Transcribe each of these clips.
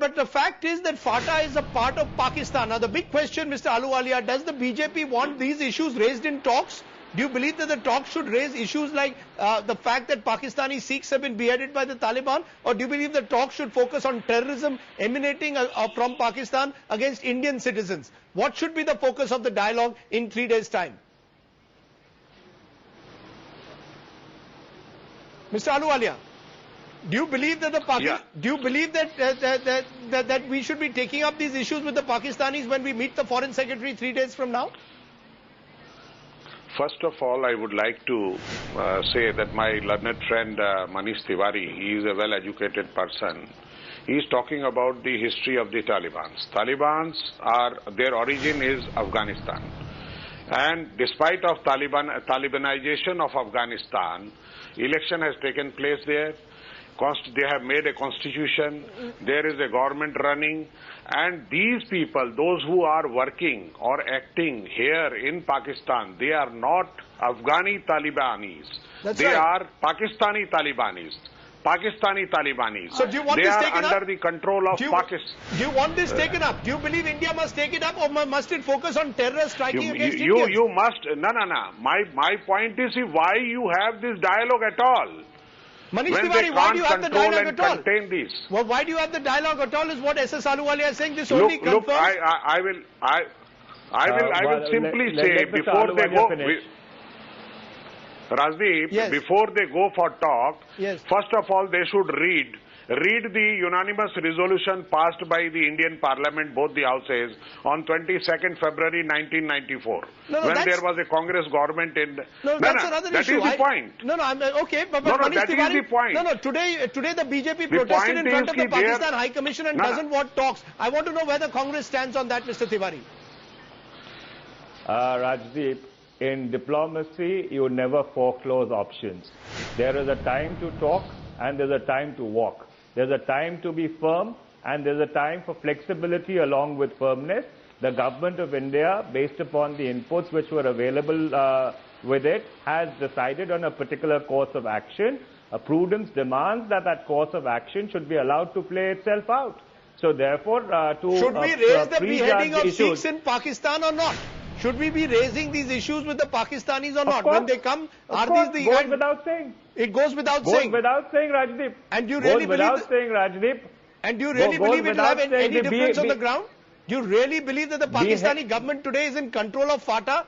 But the fact is that FATA is a part of Pakistan. Now the big question, Mr. Ahluwalia, does the BJP want these issues raised in talks? Do you believe that the talks should raise issues like the fact that Pakistani Sikhs have been beheaded by the Taliban? Or do you believe the talks should focus on terrorism emanating from Pakistan against Indian citizens? What should be the focus of the dialogue in 3 days' time? Mr. Ahluwalia, do you believe that that we should be taking up these issues with the Pakistanis when we meet the Foreign Secretary 3 days from now? First of all, I would like to say that my learned friend Manish Tiwari, he is a well-educated person. He is talking about the history of the Talibans. Their origin is Afghanistan. And despite of Talibanization of Afghanistan, election has taken place there. They have made a constitution, there is a government running, and these people, those who are working or acting here in Pakistan, they are not Afghani Talibanis. They are Pakistani Talibanis. So do you want they this are taken under up? the control of Pakistan. Do you want this taken up? Do you believe India must take it up, or must it focus on terror striking against Indians? You must, no. My point is, why you have this dialogue at all? Manish Tiwari, why do you have the dialogue at all? Well, why do you have the dialogue at all is what S.S. Ahluwalia is saying. This only confirms... I will simply say, before they go... Rajdeep, yes. Before they go for talk, yes. First of all, they should read the unanimous resolution passed by the Indian Parliament, both the houses, on 22nd February 1994, when there was a Congress government in... that's another issue. That is the point. Okay, but that is the point. Today the BJP protested in front of the Pakistan High Commission and doesn't want talks. I want to know where the Congress stands on that, Mr. Tiwari. Rajdeep, in diplomacy, you never foreclose options. There is a time to talk and there's a time to walk. There's a time to be firm and there's a time for flexibility along with firmness. The government of India, based upon the inputs which were available with it, has decided on a particular course of action. Prudence demands that that course of action should be allowed to play itself out. So therefore, should we raise the beheading of Sikhs in Pakistan or not? Should we be raising these issues with the Pakistanis or not? When they come, are these the... Goes without saying. It goes without saying. Goes without saying, Rajdeep. And do you really believe... Goes without saying, Rajdeep. And do you really believe it will have any difference on the ground? Do you really believe that the Pakistani government today is in control of FATA?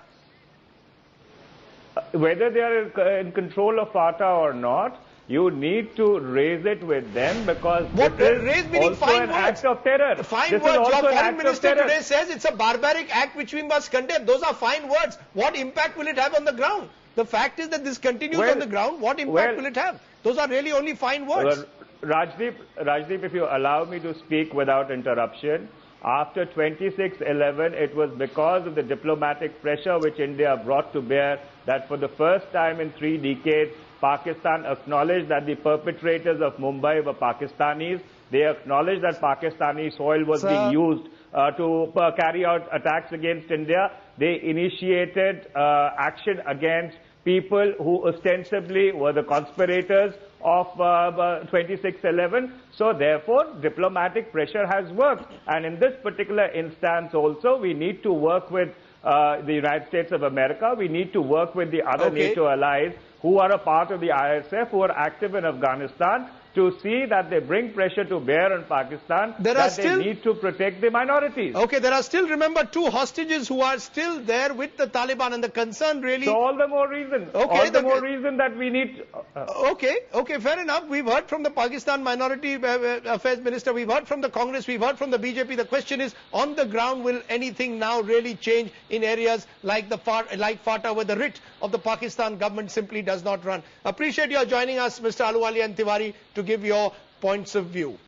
Whether they are in control of FATA or not, you need to raise it with them because raise meaning fine an words. Act of terror. Fine words. Your foreign minister today says it's a barbaric act which we must condemn. Those are fine words. What impact will it have on the ground? The fact is that this continues on the ground. What impact will it have? Those are really only fine words. Rajdeep, if you allow me to speak without interruption, after 26/11, it was because of the diplomatic pressure which India brought to bear that for the first time in 3 decades, Pakistan acknowledged that the perpetrators of Mumbai were Pakistanis. They acknowledged that Pakistani soil was being used to carry out attacks against India. They initiated action against people who ostensibly were the conspirators of 26/11. So therefore, diplomatic pressure has worked. And in this particular instance also, we need to work with the United States of America. We need to work with the other NATO allies who are a part of the ISF, who are active in Afghanistan, to see that they bring pressure to bear on Pakistan, they need to protect the minorities. Okay, there are still, remember, 2 hostages who are still there with the Taliban, and the concern really... So all the more reason. All the more reason that we need... Okay, fair enough. We've heard from the Pakistan Minority Affairs Minister, we've heard from the Congress, we've heard from the BJP. The question is, on the ground, will anything now really change in areas like FATA, where the writ of the Pakistan government simply does not run? Appreciate your joining us, Mr. Ahluwalia and Tiwari, to give your points of view.